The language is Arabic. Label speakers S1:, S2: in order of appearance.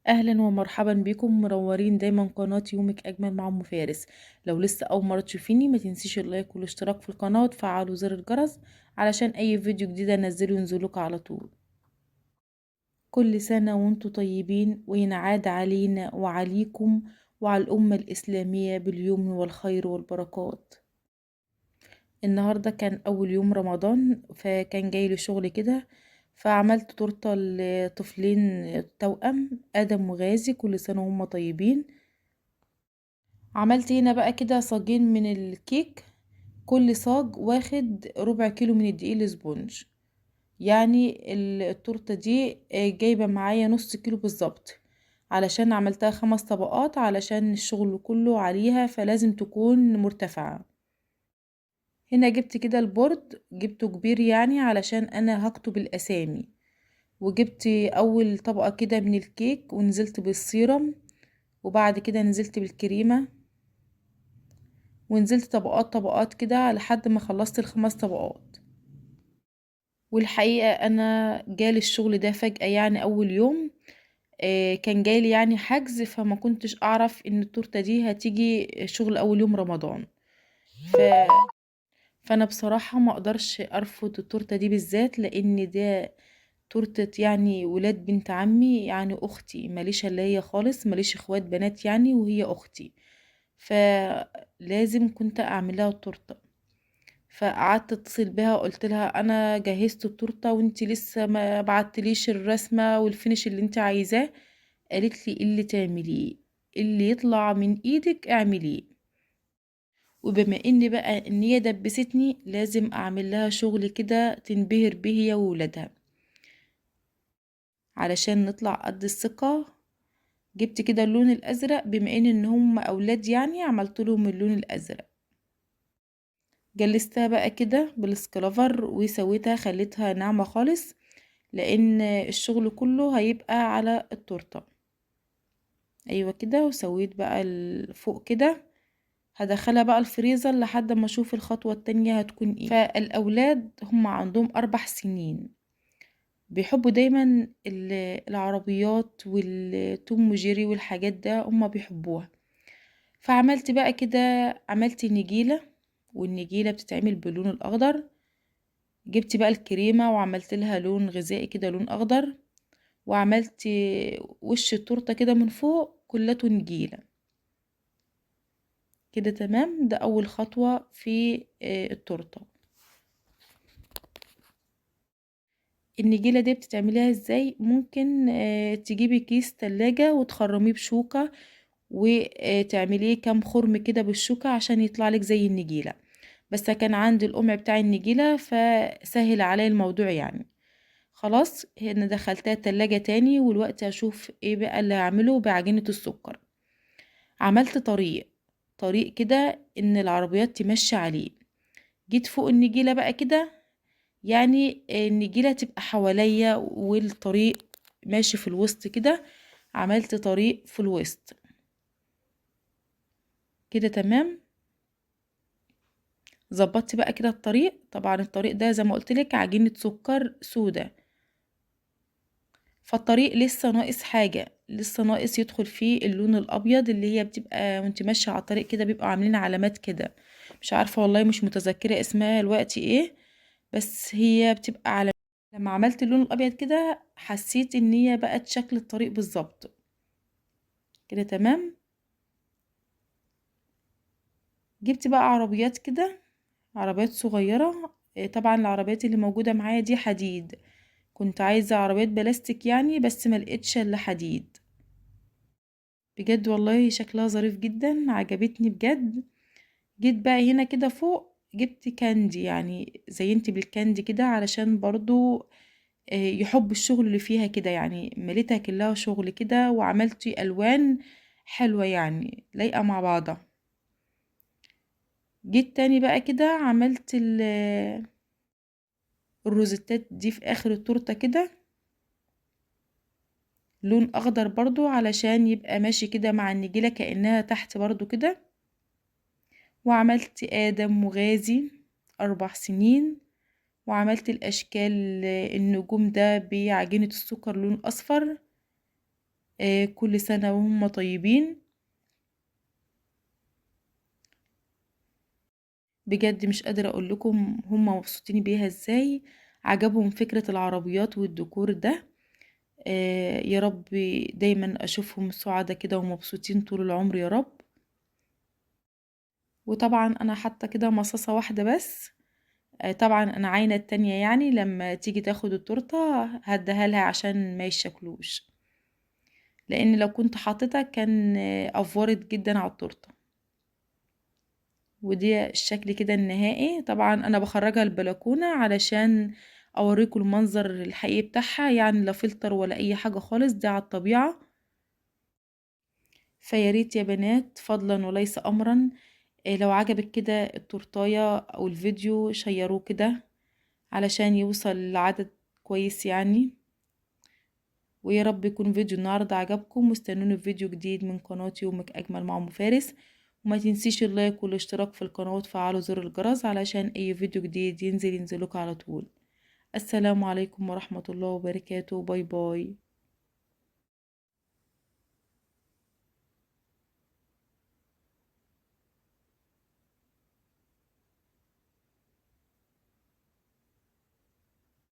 S1: اهلا ومرحبا بكم منورين دايما قناة يومك اجمل مع ام فارس. لو لسه اول مرة تشوفيني ما تنسيش اللايك والاشتراك في القناة وتفعلوا زر الجرس علشان اي فيديو جديد انزله ينزلك على طول. كل سنة وانتم طيبين وينعاد علينا وعليكم وعلى الأمة الإسلامية باليمن والخير والبركات. النهاردة كان أول يوم رمضان فكان جاي لي شغل كده، فعملت تورتة لطفلين توأم آدم وغازي، كل سنة وهم طيبين. عملت هنا بقى كده صاجين من الكيك، كل صاج واخد ربع كيلو من الدقيق الاسبونج. يعني التورته دي جايبه معايا نص كيلو بالظبط، علشان عملتها 5 طبقات علشان الشغل كله عليها فلازم تكون مرتفعه. هنا جبت كده البورد، جبته كبير يعني علشان انا هكتب الاسامي. وجبت اول طبقه كده من الكيك ونزلت بالسيرم، وبعد كده نزلت بالكريمه، ونزلت طبقات طبقات كده لحد ما خلصت ال5 طبقات. والحقيقة أنا جالي الشغل ده فجأة، يعني أول يوم كان جالي يعني حجز، فما كنتش أعرف إن التورتة دي هتيجي شغل أول يوم رمضان. ف... فأنا بصراحة ما أقدرش أرفض التورتة دي بالذات، لأن ده تورتة يعني ولاد بنت عمي، يعني أختي، ماليش إلا هي خالص، ماليش إخوات بنات يعني، وهي أختي، فلازم كنت أعملها التورتة. فقعدت اتصل بيها وقلت لها انا جهزت التورته وانتي لسه ما بعتليش الرسمه والفينش اللي انتي عايزاه. قالت لي اللي تعمليه، اللي يطلع من ايدك اعمليه. وبما ان بقى ان هي دبستني لازم اعمل لها شغل كده تنبهر به هي وولادها علشان نطلع قد الثقه. جبت كده اللون الازرق، بما ان هم اولاد يعني عملت لهم اللون الازرق. جلستها بقى كده بالسكرافر وسويتها خليتها ناعمه خالص، لان الشغل كله هيبقى على التورته. ايوه كده، وسويت بقى فوق كده. هدخلها بقى الفريزر لحد ما اشوف الخطوه التانية هتكون ايه. فالاولاد هم عندهم 4 سنين، بيحبوا دايما العربيات والتوم وجيري والحاجات ده هم بيحبوها. فعملت بقى كده، عملت النجيله، والنجيله بتتعمل باللون الاخضر. جبت بقى الكريمه وعملت لها لون غذائي كده، لون اخضر. وعملت وش التورته كده من فوق كلته نجيله كده. تمام، ده اول خطوه في التورته. النجيله دي بتتعمليها ازاي؟ ممكن تجيبي كيس تلاجة وتخرميه بشوكه وتعمليه كام خرم كده بالشوكه عشان يطلع لك زي النجيله. بس كان عندي القمع بتاع النجيله فسهل علي الموضوع يعني. خلاص هنا دخلتها التلاجة تاني، والوقت هشوف ايه بقى اللي هعمله بعجينه السكر. عملت طريق كده ان العربيات تمشي عليه. جيت فوق النجيلة بقى كده، يعني النجيلة تبقى حواليا والطريق ماشي في الوسط كده. عملت طريق في الوسط كده. تمام، ظبطت بقى كده الطريق. طبعا الطريق ده زي ما قلت لك عجينة سكر سودا، فالطريق لسه ناقص حاجة، لسه ناقص يدخل فيه اللون الابيض اللي هي بتبقى وانت ماشية على الطريق كده بيبقوا عاملين علامات كده. مش عارفة والله، مش متذكرة اسمها دلوقتي ايه، بس هي بتبقى على. لما عملت اللون الابيض كده حسيت ان هي بقت شكل الطريق بالظبط كده. تمام، جبت بقى عربيات كده، عربيات صغيرة. طبعا العربيات اللي موجودة معايا دي حديد، كنت عايزة عربيات بلاستيك يعني بس ما لقيتش الا حديد. بجد والله شكلها ظريف جدا، عجبتني بجد. جيت بقى هنا كده فوق جبت كاندي، يعني زينت بالكاندي كده علشان برضو يحب الشغل اللي فيها كده، يعني مليتها كلها شغل كده وعملت الوان حلوة يعني لايقة مع بعضها. جيت تاني بقى كده عملت الروزتات دي في اخر التورتة كده، لون اخضر برضو علشان يبقى ماشي كده مع النجيلة كأنها تحت برضو كده. وعملت آدم وغازي 4 سنين، وعملت الأشكال النجوم ده بعجينة السكر لون أصفر. كل سنة وهم طيبين. بجد مش قادرة اقول لكم هم مبسوطين بيها ازاي، عجبهم فكرة العربيات والديكور ده. يا رب دايما اشوفهم سعداء كده ومبسوطين طول العمر يا رب. وطبعا انا حاطه كده مصاصه واحده بس. طبعا انا عاينه التانية، يعني لما تيجي تاخد التورته هديها لها عشان ما يشكلوش، لان لو كنت حاطتها كان افورت جدا على التورته. ودي الشكل كده النهائي. طبعا انا بخرجها البلكونه علشان اوريكم المنظر الحقيقي بتاعها، يعني لا فلتر ولا اي حاجه خالص، دي على الطبيعه. فياريت يا بنات فضلا وليس امرا، لو عجبك كده التورتاية او الفيديو شيروه كده علشان يوصل لعدد كويس يعني. ويا رب يكون فيديو النهاردة عجبكم، واستنوني في فيديو جديد من قناة يومك أجمل مع أم فارس. وما تنسيش اللايك والاشتراك في القناة وتفعلوا زر الجرس علشان أي فيديو جديد ينزلك على طول. السلام عليكم ورحمة الله وبركاته. باي باي.